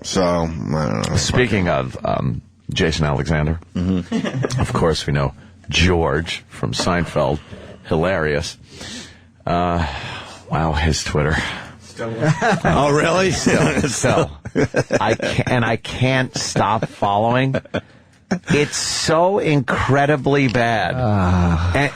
So, I don't know. Speaking of Jason Alexander, of course we know George from Seinfeld. Hilarious. Wow, his Twitter. Oh, really? Still. I can't stop following. It's so incredibly bad.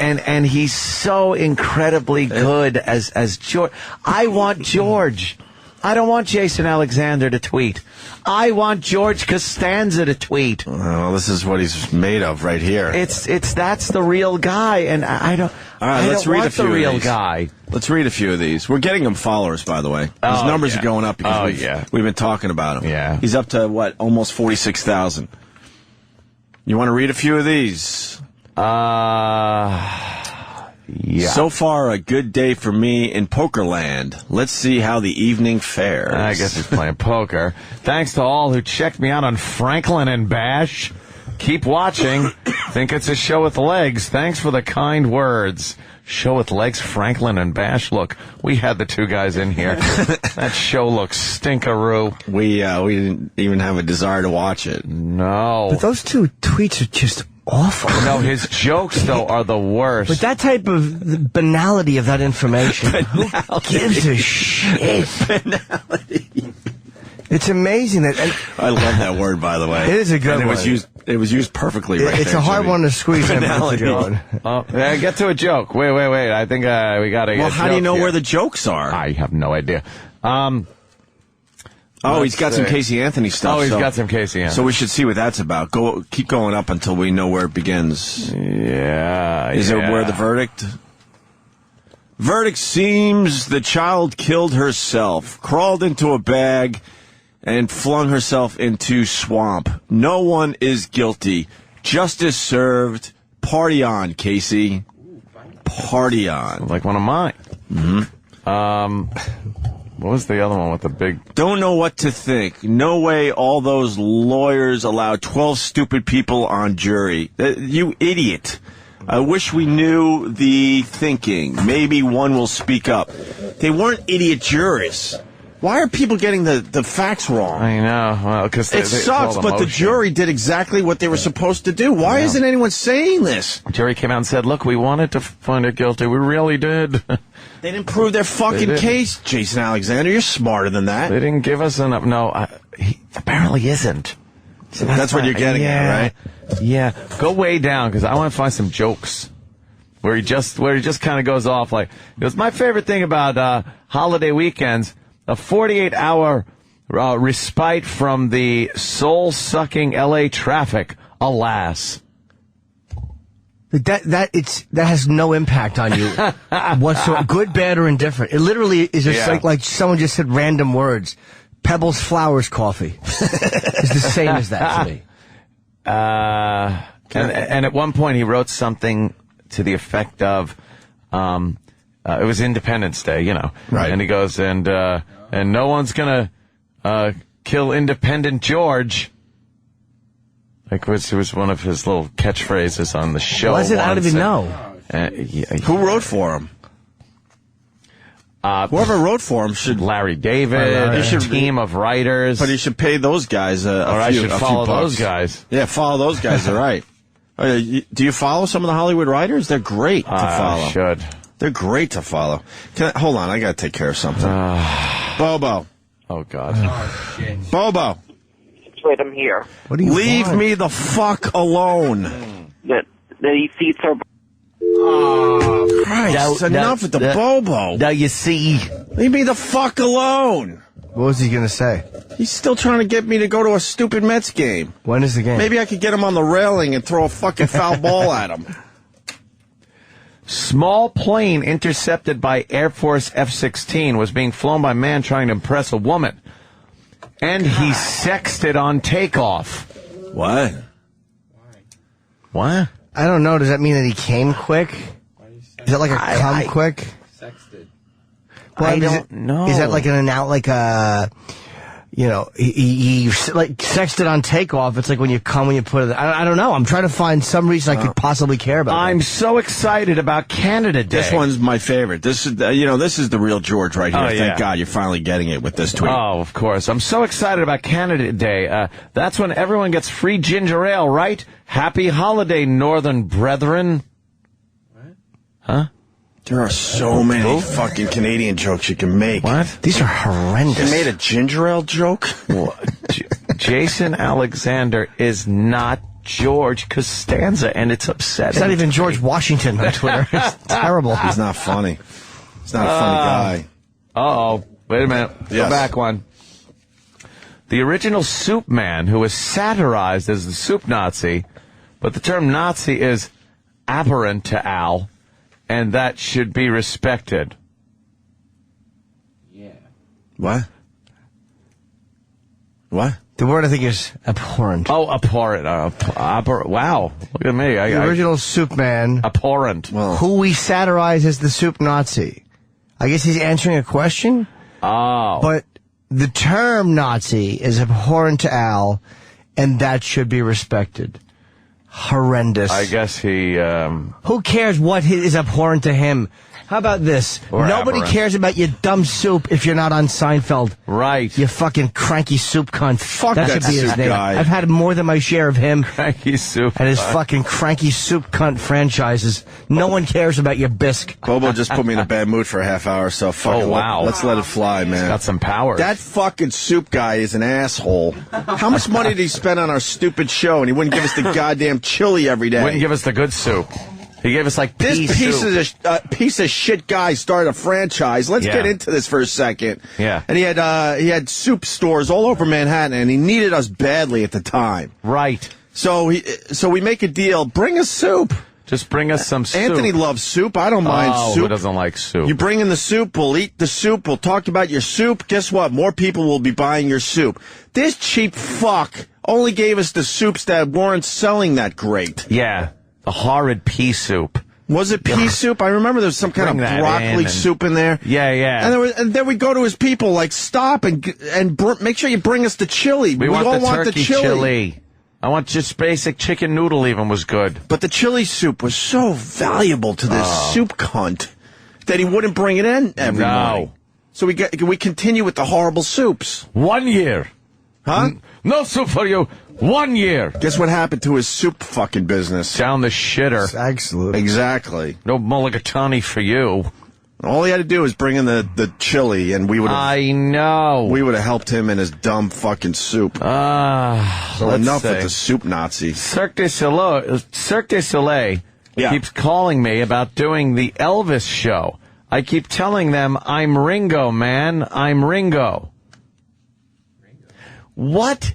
And he's so incredibly good as George. I want George. I don't want Jason Alexander to tweet. I want George Costanza to tweet. Well, this is what he's made of right here. That's the real guy, and I don't. All right, let's read a few the real of these. guy. Let's read a few of these. We're getting him followers, by the way. His numbers are going up because we've been talking about him. Yeah. He's up to, what, almost 46,000. You want to read a few of these? Yeah. So far, a good day for me in Pokerland. Let's see how the evening fares. I guess he's playing poker. Thanks to all who checked me out on Franklin and Bash. Keep watching. Think it's a show with legs. Thanks for the kind words. Show with legs, Franklin and Bash. Look, we had the two guys in here. That show looks stinkaroo. We didn't even have a desire to watch it. No. But those two tweets are just awful. No, his jokes, though, are the worst. But that type of banality of that information, who gives a shit? Banality. It's amazing that. I love that word, by the way. It is a good and one. It was used perfectly right It's there, a hard Jimmy. one to squeeze in. Banality. Get to a joke. Wait. I think we got to get Well, how do you know here. where the jokes are? I have no idea. He's got some Casey Anthony stuff. He's got some Casey Anthony. So we should see what that's about. Keep going up until we know where it begins. Yeah. Is there where the verdict? Verdict seems the child killed herself, crawled into a bag, and flung herself into swamp. No one is guilty. Justice served. Party on, Casey. Party on. Like one of mine. What was the other one with the big... Don't know what to think. No way all those lawyers allowed 12 stupid people on jury. You idiot. I wish we knew the thinking. Maybe one will speak up. They weren't idiot jurists. Why are people getting the facts wrong? I know. Well, because it sucks, but the jury did exactly what they were supposed to do. Why isn't anyone saying this? The jury came out and said, look, we wanted to find her guilty. We really did. They didn't prove their fucking case, Jason Alexander. You're smarter than that. They didn't give us enough. No, he apparently isn't. So that's what you're getting at, right? Yeah. Go way down, because I want to find some jokes where he just kind of goes off like, he goes, my favorite thing about holiday weekends, a 48-hour respite from the soul-sucking L.A. traffic, alas. That has no impact on you whatsoever, good, bad, or indifferent. It literally is just like someone just said random words. Pebbles, flowers, coffee. It's the same as that to me. And at one point he wrote something to the effect of, it was Independence Day, you know. Right. And he goes, and no one's gonna kill Independent George. Like it was one of his little catchphrases on the show. Was it? I don't even know. Who wrote for him? Whoever wrote for him should... Larry David, a team of writers. But he should pay those guys a few follow bucks. those guys. Yeah, follow those guys, all right. Do you follow some of the Hollywood writers? They're great to follow. I should. They're great to follow. Hold on, I got to take care of something. Bobo. Oh, God. Oh, shit. Bobo. Wait, I'm here. What do you Leave want? me the fuck alone. The seats are... Oh, Christ, enough with the Bobo. Now you see. Leave me the fuck alone. What was he going to say? He's still trying to get me to go to a stupid Mets game. When is the game? Maybe I could get him on the railing and throw a fucking foul ball at him. Small plane intercepted by Air Force F-16 was being flown by a man trying to impress a woman. And he sexted on takeoff. What? What? I don't know. Does that mean that he came quick? Is that like a come quick? Sexted. Well, I don't know. Is that like an out, like a, you know, he like sexed it on takeoff. It's like when you come, when you put it. I don't know. I'm trying to find some reason I could possibly care about. I'm so excited about Canada Day. This one's my favorite. This is, this is the real George right here. Oh, Thank yeah. God you're finally getting it with this tweet. Oh, of course. I'm so excited about Canada Day. That's when everyone gets free ginger ale, right? Happy holiday, Northern brethren. What? Huh? There are so many fucking Canadian jokes you can make. What? These are horrendous. You made a ginger ale joke? Jason Alexander is not George Costanza, and it's upsetting. It's not even George Washington on Twitter. It's terrible. He's not funny. He's not a funny guy. Uh-oh. Wait a minute. Yes. Go back one. The original soup man who was satirized as the soup Nazi, but the term Nazi is abhorrent to Al, and that should be respected. Yeah. What? What? The word I think is abhorrent. Oh, abhorrent. Wow. Look at me. The original soup man, Abhorrent. Well, who we satirize as the soup Nazi. I guess he's answering a question. Oh. But the term Nazi is abhorrent to Al, and that should be respected. Horrendous. I guess he, Who cares what is abhorrent to him? How about this? Or Nobody aberrant. cares about your dumb soup if you're not on Seinfeld. right. You fucking cranky soup cunt. Fuck that that should be his soup name. guy. I've had more than my share of him Cranky soup. and his fucking cranky soup cunt franchises. No one cares about your bisque. Bobo just put me in a bad mood for a half hour, so fuck it. wow. Let's let it fly, man. Got some powers. That fucking soup guy is an asshole. How much money did he spend on our stupid show, and he wouldn't give us the goddamn chili every day? Wouldn't give us the good soup. He gave us like pea This soup. piece of shit guy started a franchise. Let's Yeah. get into this for a second. Yeah. And he had soup stores all over Manhattan, and he needed us badly at the time. Right. So we make a deal. Bring us soup. Just bring us some soup. Anthony loves soup. I don't mind Oh, soup. who doesn't like soup? You bring in the soup, we'll eat the soup, we'll talk about your soup. Guess what? More people will be buying your soup. This cheap fuck only gave us the soups that weren't selling that great. Yeah. The horrid pea soup. Was it pea soup? I remember there was some kind Bring of that broccoli in and- soup in there. Yeah, yeah. And then we go to his people, like, stop and make sure you bring us the chili. We all want the want turkey chili. I want just basic chicken noodle even was good. But the chili soup was so valuable to this soup cunt that he wouldn't bring it in every morning. So we continue with the horrible soups. 1 year. Huh? No soup for you. 1 year. Guess what happened to his soup fucking business? Down the shitter. Absolutely. Exactly. No mulligatawny for you. All he had to do was bring in the chili, and we would have I know. helped him in his dumb fucking soup. So let's enough see. with the soup Nazi. Cirque du Soleil Yeah. keeps calling me about doing the Elvis show. I keep telling them, I'm Ringo, man. I'm Ringo. What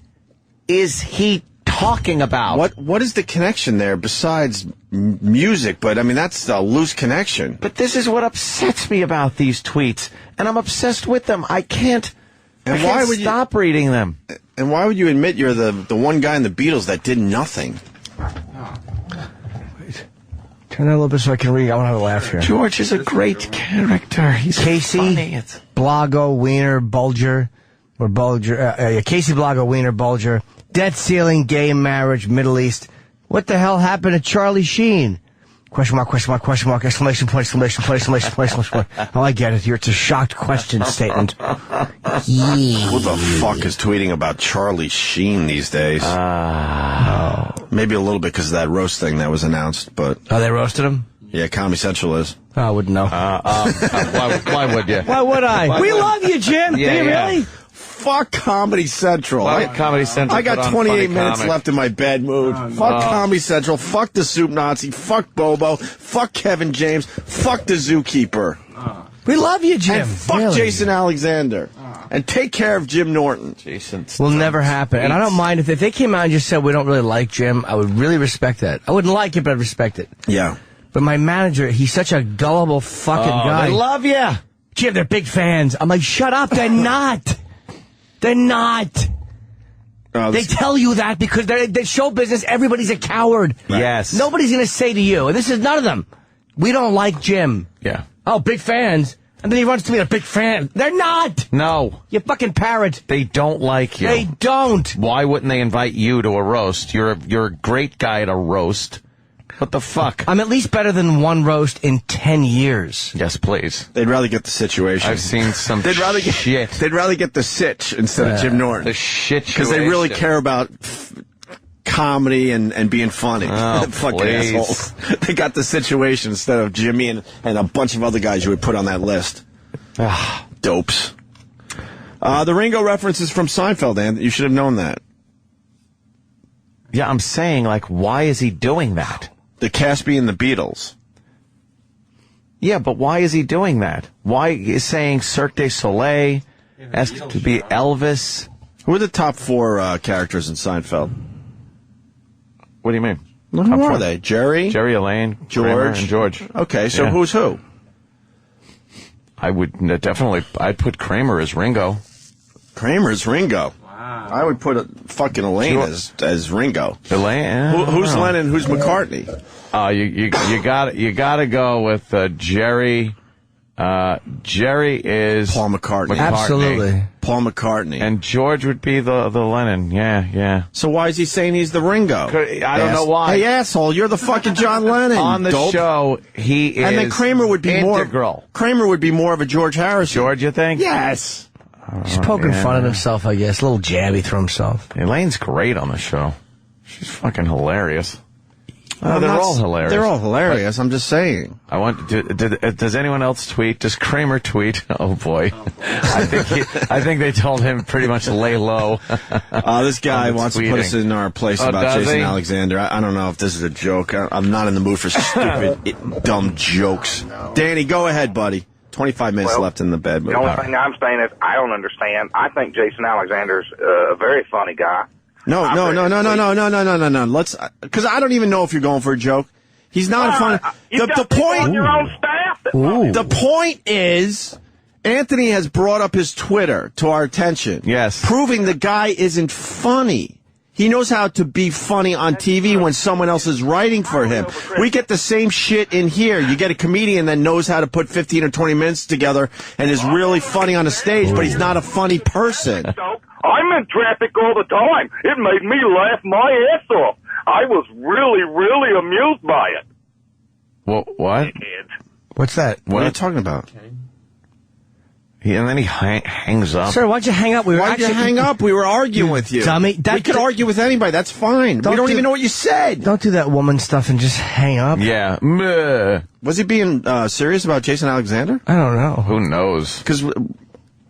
is he talking about? What is the connection there besides music? But I mean, that's a loose connection. But this is what upsets me about these tweets, and I'm obsessed with them. I can't stop reading them. And why would you admit you're the one guy in the Beatles that did nothing? Wait. Turn that a little bit so I can read. I want to have a laugh here. George is a great character. He's Casey, funny. Blago, Wiener, Bulger, or Bulger. Casey, Blago, Wiener, Bulger. Debt ceiling, gay marriage, Middle East. What the hell happened to Charlie Sheen? Question mark, question mark, question mark, exclamation point, exclamation point, exclamation point, exclamation point. Oh, I get it. It's a shocked question statement. Who the fuck is tweeting about Charlie Sheen these days? Maybe a little bit because of that roast thing that was announced, but Oh, they roasted him? yeah, Comedy Central is. Oh, I wouldn't know. Why would you? Why would I? We love you, Jim. Yeah, Do you yeah. really? Fuck Comedy Central. Why would Comedy Central I got put on 28 funny minutes comics? left in my bad mood. Fuck Comedy Central. Fuck the Soup Nazi. Fuck Bobo. Fuck Kevin James. Fuck the Zookeeper. We love you, Jim. And fuck Really? Jason Alexander. And take care of Jim Norton. Jason Will never happen. And I don't mind if they came out and just said we don't really like Jim. I would really respect that. I wouldn't like it, but I'd respect it. Yeah. But my manager, he's such a gullible fucking guy. They love you. Jim, they're big fans. I'm like, shut up. They're not. They're not. They tell you that because they're show business. Everybody's a coward. Yes. Nobody's going to say to you, and this is none of them, we don't like Jim. Yeah. Oh, big fans. And then he runs to me a big fan. They're not! No. You fucking parrot. They don't like you. They don't. Why wouldn't they invite you to a roast? You're a great guy at a roast. What the fuck? I'm at least better than one roast in 10 years. Yes, please. They'd rather get the situation. I've seen some They'd rather get shit. They'd rather get the sitch instead of Jim Norton. The shit because they really care about comedy and being funny. Oh, fucking please. assholes. They got the situation instead of Jimmy and a bunch of other guys you would put on that list. Dopes. The Ringo reference is from Seinfeld, and you should have known that. Yeah, I'm saying, like, why is he doing that? The Caspi and the Beatles. Yeah, but why is he doing that? Why is saying Cirque du Soleil has to be Elvis? Who are the top 4 characters in Seinfeld? What do you mean? Who are they? Jerry, Elaine, Kramer, and George. Okay, so Yeah. who's who? I would definitely. I'd put Kramer as Ringo. Kramer's Ringo. Wow. I would put fucking Elaine as Ringo. Elaine. Who's Lennon? Who's McCartney? You gotta go with Jerry. Jerry is Paul McCartney. Absolutely. Paul McCartney. And George would be the Lennon. Yeah. So why is he saying he's the Ringo? I don't know why. Hey, asshole, you're the fucking John Lennon. On the dope. show, he is And then Kramer would be integral. Kramer would be more of a George Harrison. George, you think? Yes. He's poking fun at himself, I guess. A little jabby for himself. Elaine's great on the show. She's fucking hilarious. They're all hilarious. They're all hilarious. I'm just saying. I want. Does anyone else tweet? Does Kramer tweet? Oh boy, I think they told him pretty much lay low. This guy wants to put us in our place about Jason Alexander. I don't know if this is a joke. I'm not in the mood for stupid, dumb jokes. Danny, go ahead, buddy. 25 minutes left in the bed. The only thing I'm saying is I don't understand. I think Jason Alexander's a very funny guy. No. Let's, because I don't even know if you're going for a joke. He's not funny. The point. On your own staff. The point is, Anthony has brought up his Twitter to our attention. Yes, proving the guy isn't funny. He knows how to be funny on TV when someone else is writing for him. We get the same shit in here. You get a comedian that knows how to put 15 or 20 minutes together and is really funny on a stage, but he's not a funny person. I'm in traffic all the time. It made me laugh my ass off. I was really, really amused by it. What? What's that? What are you talking about? And then he hangs up. Sir, why'd you hang up? Why'd you hang up? We were arguing with you. Dummy. We could argue with anybody. That's fine. We don't even know what you said. Don't do that woman stuff and just hang up. Yeah. Meh. Was he being serious about Jason Alexander? I don't know. Who knows? Because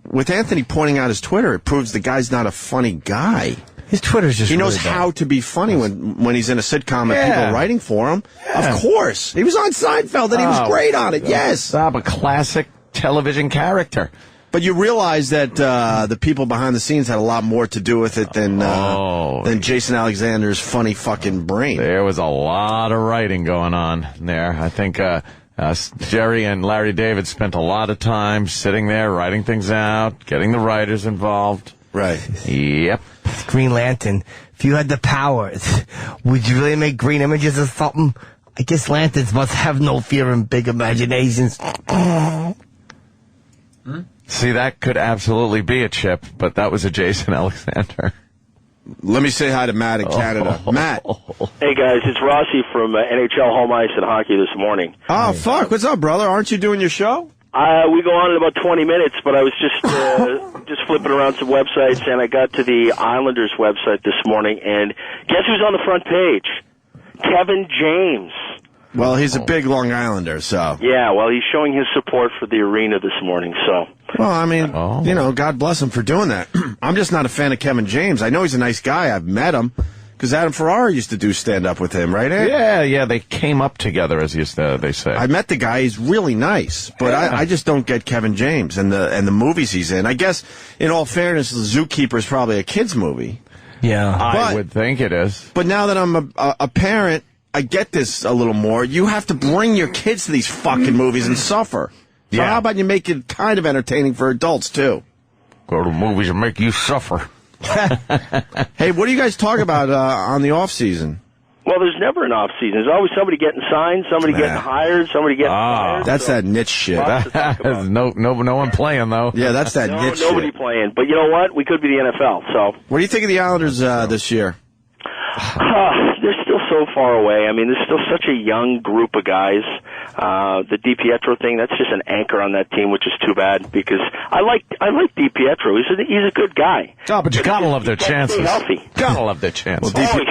with Anthony pointing out his Twitter, it proves the guy's not a funny guy. His Twitter's just He knows really how to be funny when he's in a sitcom and people are writing for him. Yeah. Of course. He was on Seinfeld and he was great on it. Yes. Stop, a classic television character. But you realize that the people behind the scenes had a lot more to do with it than Jason Alexander's funny fucking brain. There was a lot of writing going on there. I think Jerry and Larry David spent a lot of time sitting there writing things out, getting the writers involved. Right. Yep. Green Lantern. If you had the power, would you really make green images or something? I guess lanterns must have no fear and big imaginations. See, that could absolutely be a chip, but that was a Jason Alexander. Let me say hi to Matt in Canada. Matt. Hey, guys, it's Rossi from NHL Home Ice and Hockey this morning. Oh, fuck. What's up, brother? Aren't you doing your show? We go on in about 20 minutes, but I was just flipping around some websites, and I got to the Islanders website this morning, and guess who's on the front page? Kevin James. Well, he's a big Long Islander, so. Yeah, well, he's showing his support for the arena this morning, so. Well, I mean, you know, God bless him for doing that. I'm just not a fan of Kevin James. I know he's a nice guy. I've met him. Because Adam Ferrara used to do stand-up with him, right, Ed? Yeah, they came up together, as they say. I met the guy. He's really nice. But I just don't get Kevin James and the movies he's in. I guess, in all fairness, The Zookeeper is probably a kid's movie. Yeah. I would think it is. But now that I'm a parent, I get this a little more. You have to bring your kids to these fucking movies and suffer. So how about you make it kind of entertaining for adults, too? Go to movies and make you suffer. Hey, what do you guys talk about on the off season? Well, NFL, there's never an off season. There's always somebody getting signed, somebody getting hired, somebody getting fired. That's that niche shit. No one playing though. Yeah, that's that niche nobody shit. playing. But you know what? We could be the NFL. So What do you think of the Islanders this year? They're still so far away. I mean, there's still such a young group of guys. The DiPietro thing, that's just an anchor on that team, which is too bad because I like DiPietro. He's a good guy. Oh, but you gotta love their chances. Healthy. Gotta love their chances. The There's always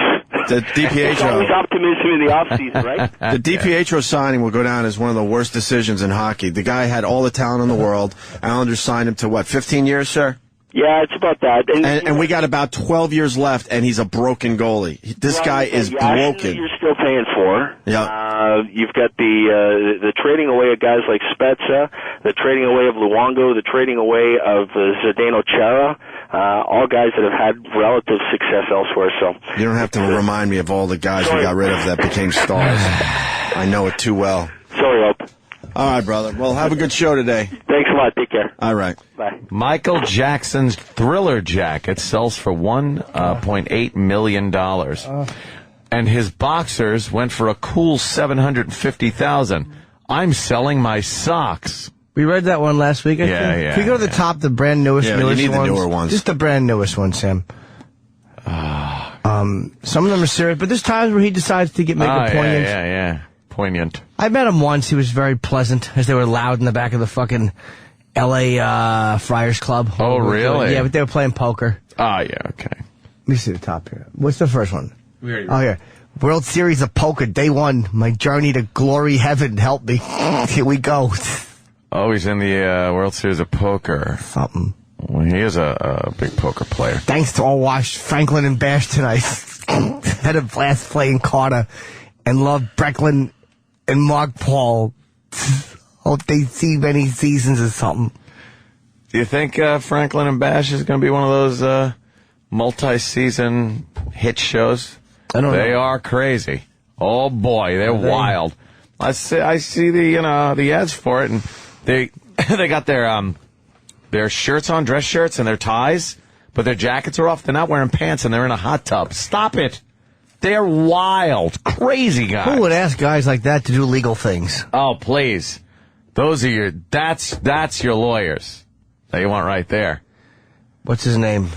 DiPietro. optimism in the offseason, right? The DiPietro signing will go down as one of the worst decisions in hockey. The guy had all the talent in the world. Islanders signed him to what, 15 years, sir? Yeah, it's about that. And we got about 12 years left, and he's a broken goalie. This guy is broken. You're still paying for. Yeah. You've got the trading away of guys like Spezza, the trading away of Luongo, the trading away of Zdeno Chara, all guys that have had relative success elsewhere. So You don't have to remind me of all the guys we got rid of that became stars. I know it too well. Sorry, Ope. All right, brother. Well, have a good show today. Thanks a lot. Take care. All right. Bye. Michael Jackson's Thriller jacket sells for $1.8 million. And his boxers went for a cool $750,000. I'm selling my socks. We read that one last week, I think. Yeah. Can we go to the top, the brand newest, Yeah, you newest need the ones? newer ones. Just the brand newest one, Sam. Some of them are serious, but there's times where he decides to make a poignant. Yeah. Poignant. I met him once. He was very pleasant as they were loud in the back of the fucking L.A. Friars Club. Oh, really? Yeah, but they were playing poker. Oh, yeah, okay. Let me see the top here. What's the first one? Oh, here. World Series of Poker, day one. My journey to glory heaven. Help me. Here we go. Oh, he's in the World Series of Poker. Something. Well, he is a big poker player. Thanks to all watched Franklin and Bash tonight. Had a blast playing Carter and loved Brecklin and Mark Paul. Hope they see many seasons or something. Do you think Franklin and Bash is going to be one of those multi-season hit shows? I don't know. They are crazy. Oh boy, they're wild. I see the the ads for it, and they they got their shirts on, dress shirts, and their ties, but their jackets are off. They're not wearing pants, and they're in a hot tub. Stop it! They're wild, crazy guys. Who would ask guys like that to do legal things? Oh, please. Those are that's your lawyers that you want right there. What's his name?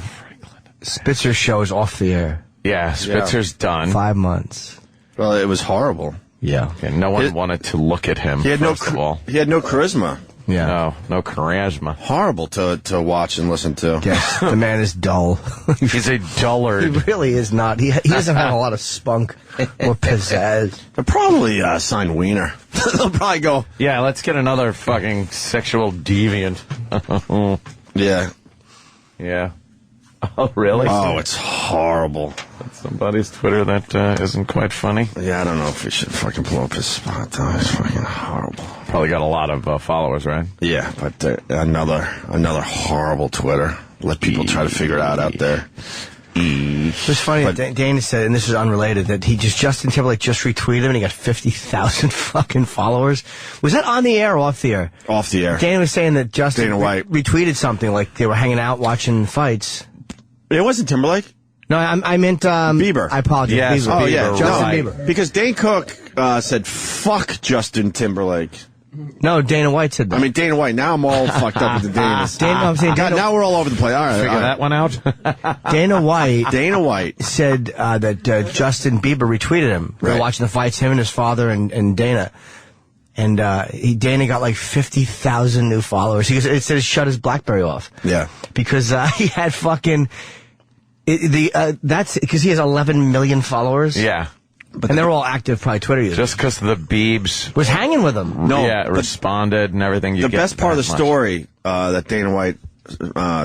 Spitzer show's off the air. Yeah, Spitzer's done. 5 months. Well, it was horrible. Yeah. And no one wanted to look at him, He had first of all. He had no charisma. Yeah. No charisma. Horrible to watch and listen to. Yes, the man is dull. He's a He dullard. really is not. He doesn't have a lot of spunk or pizzazz. They'll probably sign Wiener. They'll probably go, Yeah, let's get another fucking sexual deviant. yeah. Yeah. Oh, really? Oh, it's horrible. Somebody's Twitter that isn't quite funny. Yeah, I don't know if we should fucking blow up his spot, though. It's fucking horrible. Probably got a lot of followers, right? Yeah, but another horrible Twitter. Let people try to figure it out there. It was funny that Dana said, and this is unrelated, that Justin Timberlake just retweeted him and he got 50,000 fucking followers. Was that on the air or off the air? Off the air. Dana was saying that Justin Dana White. retweeted something like they were hanging out watching fights. It wasn't Timberlake. No, I meant Bieber. I apologize. Yes, Bieber. Oh, yeah. Justin no, Bieber. Because Dane Cook said, fuck Justin Timberlake. No, Dana White said that. I mean, Dana White. Now I'm all fucked up with the Danas. I'm saying God, now we're all over the place. All right. Figure all right. that one out? Dana White Dana White. said that Justin Bieber retweeted him. They were Right. watching the fights, him and his father and Dana. And Dana got like 50,000 new followers. It said it shut his BlackBerry off. Yeah. Because he had fucking... that's because he has 11 million followers. Yeah. And they're all active, probably Twitter users. Just because the Biebs Was hanging with him. No, yeah, but responded and everything. the best part of the story that Dana White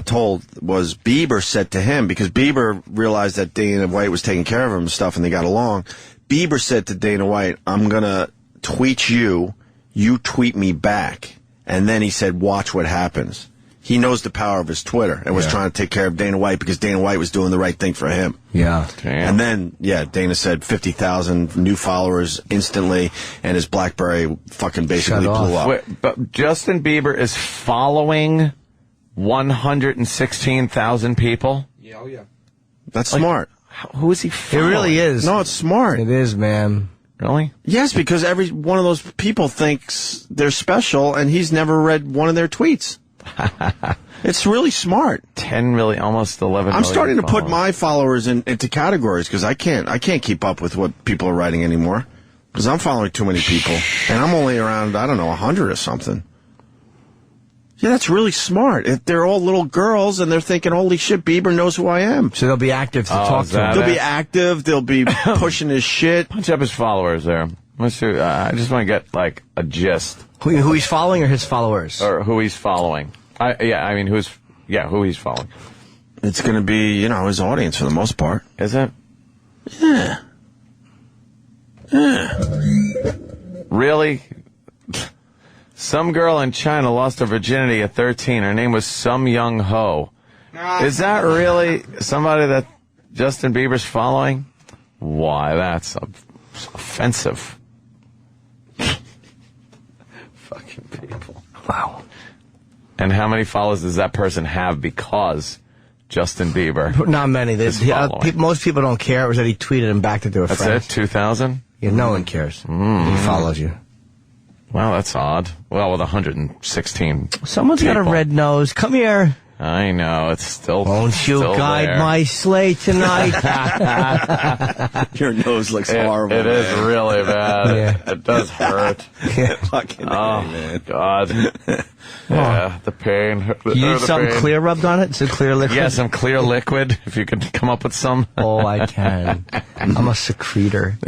told was Bieber said to him, because Bieber realized that Dana White was taking care of him and stuff, and they got along. Bieber said to Dana White, I'm going to tweet you, you tweet me back. And then he said, watch what happens. He knows the power of his Twitter and was trying to take care of Dana White because Dana White was doing the right thing for him. Yeah. Damn. And then, Dana said 50,000 new followers instantly, and his BlackBerry fucking basically Shut off. blew up. Wait, but Justin Bieber is following 116,000 people? That's smart. Who is he It following? really is. No, it's smart. It is, man. Really? Yes, because every one of those people thinks they're special, and he's never read one of their tweets. It's really smart. 10 million, almost 11 I'm million starting to put followers. my followers into categories because I can't keep up with what people are writing anymore because I'm following too many people, and I'm only around 100 or something. Yeah, that's really smart. If they're all little girls and they're thinking, "Holy shit, Bieber knows who I am." So they'll be active to talk is to him. that They'll it? be active. They'll be pushing his shit. Punch up his followers there. Let's do, I just want to get, like, a gist. Who he's following or his followers? Or who he's following. Who he's following. It's going to be, his audience for the most part. Is it? Yeah. Really? Some girl in China lost her virginity at 13. Her name was Some Young Ho. Is that really somebody that Justin Bieber's following? Why, that's offensive. Fucking people. Wow. And how many followers does that person have because Justin Bieber? Not many. is following? Most people don't care. It was that he tweeted him back that they were That's friends. it? 2,000? Yeah, no one cares. He follows you. Wow, that's odd. Well, with 116. Someone's got a people. red nose. Come here. I know, it's still Won't you still guide there. my sleigh tonight? Your nose looks horrible. It is man. really bad. Yeah. It does hurt. Fucking Oh, man. God. Yeah, the pain. You need something clear rubbed on it? Some clear liquid? Yeah, some clear liquid, if you could come up with some. Oh, I can. I'm a secretor.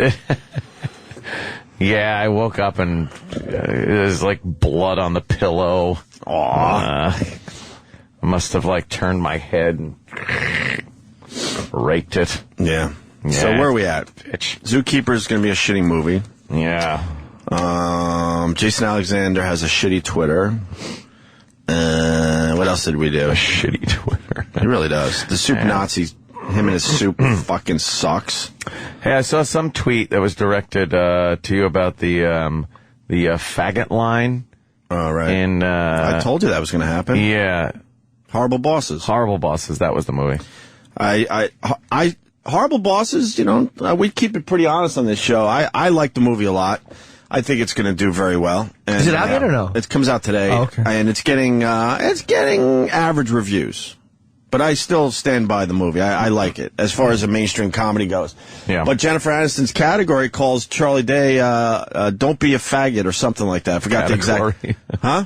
Yeah, I woke up and there's like blood on the pillow. I must have like turned my head and raked it. Yeah. So Yeah. where are we at? Bitch. Zookeeper's going to be a shitty movie. Yeah. Jason Alexander has a shitty Twitter. What else did we do? Shitty Twitter. He really does. The soup Nazis, him and his soup fucking sucks. Hey, I saw some tweet that was directed to you about the faggot line. All right. In I told you that was going to happen. yeah, Horrible Bosses. Horrible Bosses. That was the movie. Horrible Bosses, we keep it pretty honest on this show. I like the movie a lot. I think it's going to do very well. And, Is it out yet or no? It comes out today. Oh, okay. And it's getting average reviews. But I still stand by the movie. I like it as far as a mainstream comedy goes. Yeah. But Jennifer Aniston's category calls Charlie Day, don't be a faggot or something like that. I forgot the exact. Huh?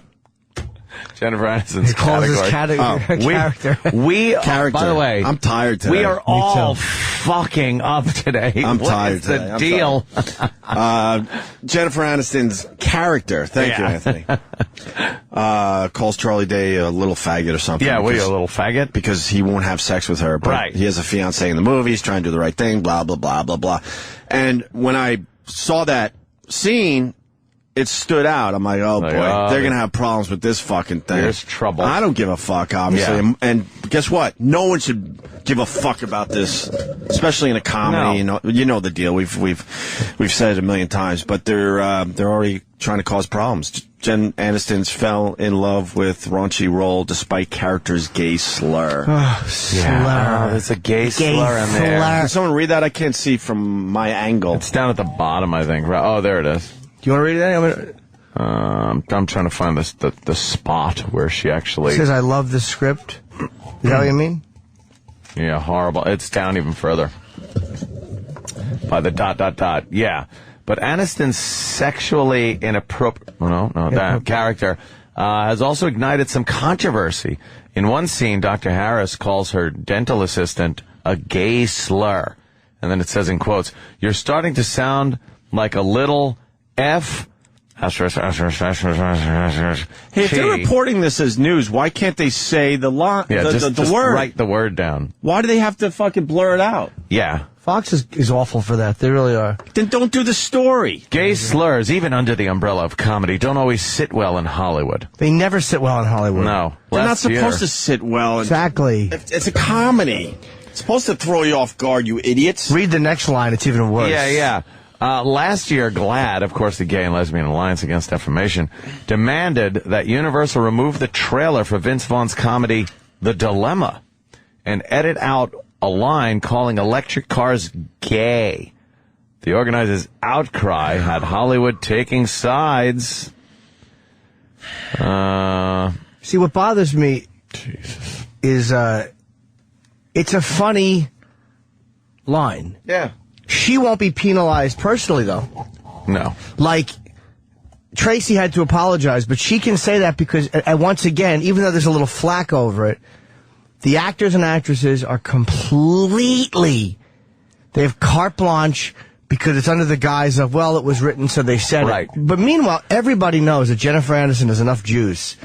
Jennifer Aniston's He calls his character. We Character. By the way, I'm tired today. we are all too. fucking up today. I'm What tired is the today. I'm deal? Jennifer Aniston's character, thank you, Yeah. Anthony, calls Charlie Day a little faggot or something. Yeah, what are you, because- a little faggot? Because he won't have sex with her, but Right. he has a fiancée in the movie, he's trying to do the right thing, blah, blah, blah, blah, blah. And when I saw that scene, it stood out. I'm like, oh boy, they're going to have problems with this fucking thing. There's trouble. I don't give a fuck, obviously. Yeah. And guess what? No one should give a fuck about this, especially in a comedy. No. You know the deal. We've said it a million times, but they're already trying to cause problems. Jen Aniston's fell in love with raunchy role despite character's gay slur. Yeah, there's a gay slur in there. Can someone read that? I can't see from my angle. It's down at the bottom, I think. Right. Oh, there it is. Do you want to read that? I'm trying to find the spot where she actually. It says, I love the script. Is that what you mean? Yeah, horrible. It's down even further. By the ... Yeah. But Aniston's sexually inappropriate that character has also ignited some controversy. In one scene, Dr. Harris calls her dental assistant a gay slur. And then it says in quotes, "You're starting to sound like a little F." Hey, if they're reporting this as news, why can't they say the line, Yeah, the just word? write the word down. Why do they have to fucking blur it out? Yeah. Fox is awful for that. They really are. Then don't do the story. Gay slurs, even under the umbrella of comedy, don't always sit well in Hollywood. They never sit well in Hollywood. No. They're not Last supposed year- to sit well. Exactly. It's a comedy. It's supposed to throw you off guard, you idiots. Read the next line. It's even worse. Yeah. Last year, GLAAD, of course, the Gay and Lesbian Alliance Against Defamation, demanded that Universal remove the trailer for Vince Vaughn's comedy The Dilemma and edit out a line calling electric cars gay. The organizers' outcry had Hollywood taking sides. See, what bothers me is it's a funny line. Yeah. She won't be penalized personally, though. No. Like, Tracy had to apologize, but she can say that because, and once again, even though there's a little flack over it, the actors and actresses are completely, they have carte blanche because it's under the guise of, well, it was written, so they said right. it. But meanwhile, everybody knows that Jennifer Aniston has enough juice.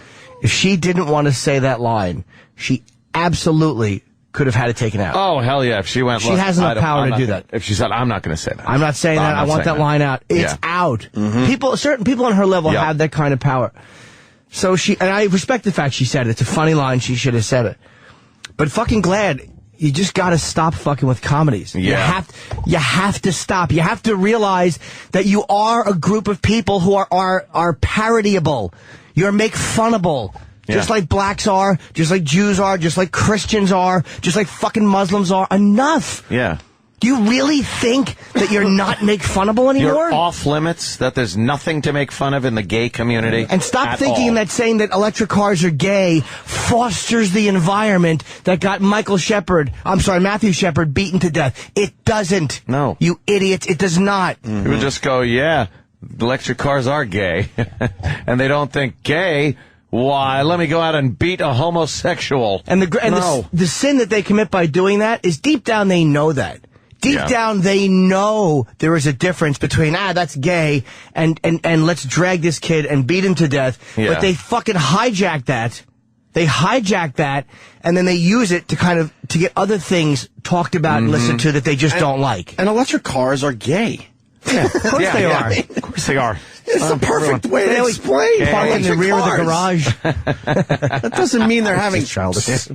If she didn't want to say that line, she absolutely could have had it taken out. Oh, hell yeah. If she went, she has enough power to do that. If she said, I'm not going to say that. I'm not saying that. I want that line out. It's out. Mm-hmm. Certain people on her level have that kind of power. So and I respect the fact she said it. It's a funny line. She should have said it. But fucking glad. You just got to stop fucking with comedies. Yeah. You have to stop. You have to realize that you are a group of people who are parodyable. You're make funnable. Just like blacks are, just like Jews are, just like Christians are, just like fucking Muslims are. Enough. Yeah. Do you really think that you're not make funnable anymore? You're off limits, that there's nothing to make fun of in the gay community. And stop thinking that saying that electric cars are gay fosters the environment that got Matthew Shepard beaten to death. It doesn't. No. You idiots. It does not. Mm-hmm. People just go, yeah, electric cars are gay. And they don't think gay. Why? Let me go out and beat a homosexual. And the sin that they commit by doing that is deep down they know that. Deep down, they know there is a difference between, that's gay, and let's drag this kid and beat him to death. Yeah. But they fucking hijack that. They hijack that, and then they use it to get other things talked about and listened to that they just don't like. And electric cars are gay. Yeah, of course they are. Of course they are. It's the perfect way to explain. Park in the rear of the garage. That doesn't mean they're having childish.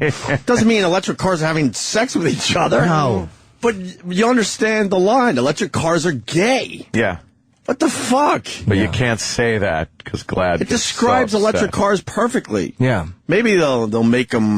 Doesn't mean electric cars are having sex with each other. No. But you understand the line. Electric cars are gay. Yeah. What the fuck? But you can't say that because it describes electric cars perfectly. Yeah. Maybe they'll make them,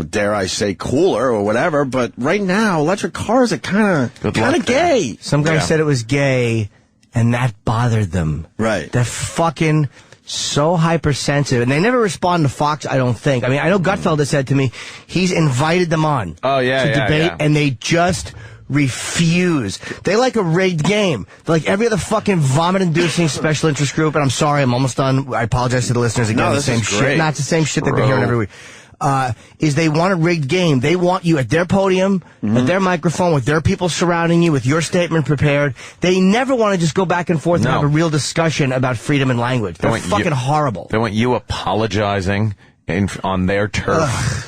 dare I say, cooler or whatever. But right now, electric cars are kind of gay. Some guy said it was gay, and that bothered them. Right. They're fucking so hypersensitive, and they never respond to Fox, I don't think. I mean, I know Gutfelder said to me he's invited them on to debate, and they just refuse. They like a rigged game. They're like every other fucking vomit-inducing special interest group, and I'm sorry, I'm almost done. I apologize to the listeners again. No, the same shit. Not the same shit they've been hearing every week. Is they want a rigged game. They want you at their podium, at their microphone, with their people surrounding you, with your statement prepared. They never want to just go back and forth and have a real discussion about freedom and language. They're fucking horrible. They want you apologizing on their turf. Ugh.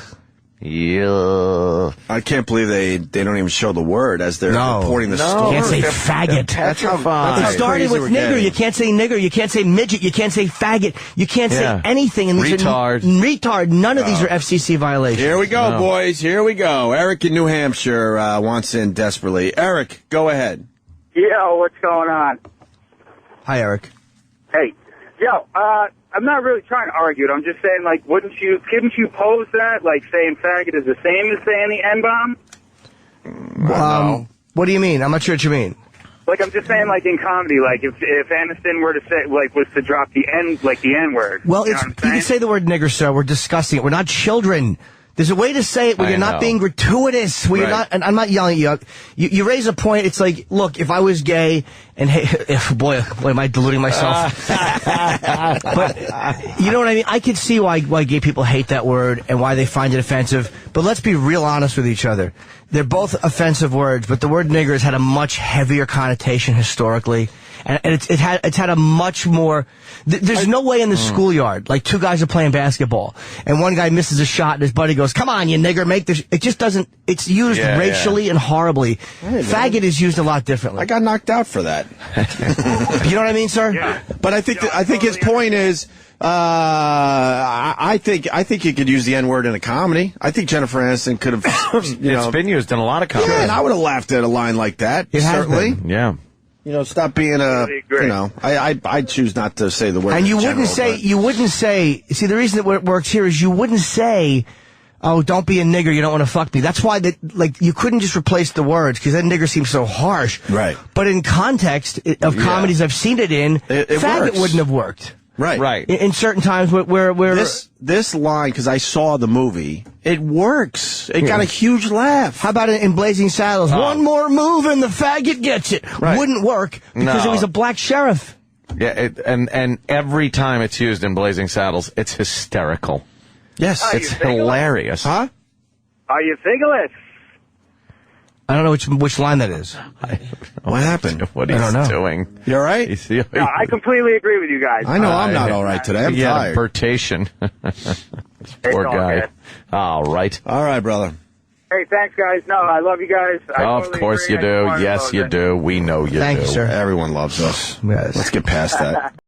Yeah. I can't believe they don't even show the word as they're reporting the story. You can't say faggot. That's how it started with nigger. You can't say nigger. You can't say midget. You can't say faggot. You can't say anything. And these retard. None of these are FCC violations. Here we go, boys. Here we go. Eric in New Hampshire wants in desperately. Eric, go ahead. Yo, what's going on? Hi, Eric. Hey. Yo, I'm not really trying to argue it. I'm just saying, like, couldn't you pose that? Like, saying faggot is the same as saying the N-bomb? What do you mean? I'm not sure what you mean. Like, I'm just saying, like, in comedy, like, if Aniston were to say, like, was to drop the N-word. Well, you can say the word nigger, sir. We're discussing it. We're not children. There's a way to say it where you're not being gratuitous, where you're not, and I'm not yelling at you. You raise a point, it's like, look, if I was gay, and boy, am I deluding myself. But, you know what I mean? I could see why gay people hate that word and why they find it offensive, but let's be real honest with each other. They're both offensive words, but the word nigger has had a much heavier connotation historically. And it's had a much more. There's no way in the schoolyard, like two guys are playing basketball, and one guy misses a shot, and his buddy goes, "Come on, you nigger, make this." It just doesn't. It's used racially and horribly. Faggot is used a lot differently. I got knocked out for that. You know what I mean, sir? Yeah. But I think his point is. I think you could use the N-word in a comedy. I think Jennifer Aniston could have. It's been used in a lot of comedies. Yeah, and I would have laughed at a line like that. Certainly. Yeah. Stop being I choose not to say the word. And you wouldn't say, see, the reason that it works here is you wouldn't say, Oh, don't be a nigger. You don't want to fuck me. That's why you couldn't just replace the words because that nigger seems so harsh. Right. But in context of comedies I've seen it in, faggot works. wouldn't have worked. Right. In certain times where this line, because I saw the movie, it works. It got a huge laugh. How about in Blazing Saddles? One more move and the faggot gets it. Right. Wouldn't work because it was a black sheriff. Yeah, and every time it's used in Blazing Saddles, it's hysterical. Yes. It's hilarious. Huh? Are you fingerless? I don't know which line that is. What happened? What he's doing. You all right? No, I completely agree with you guys. I know I'm not all right today. I'm He had a tired. birtation. Poor all guy. good. All right. All right, brother. Hey, thanks, guys. No, I love you guys. Of course you do. Yes, you do. We know you do. Thank you, sir. Everyone loves us. Yes. Let's get past that.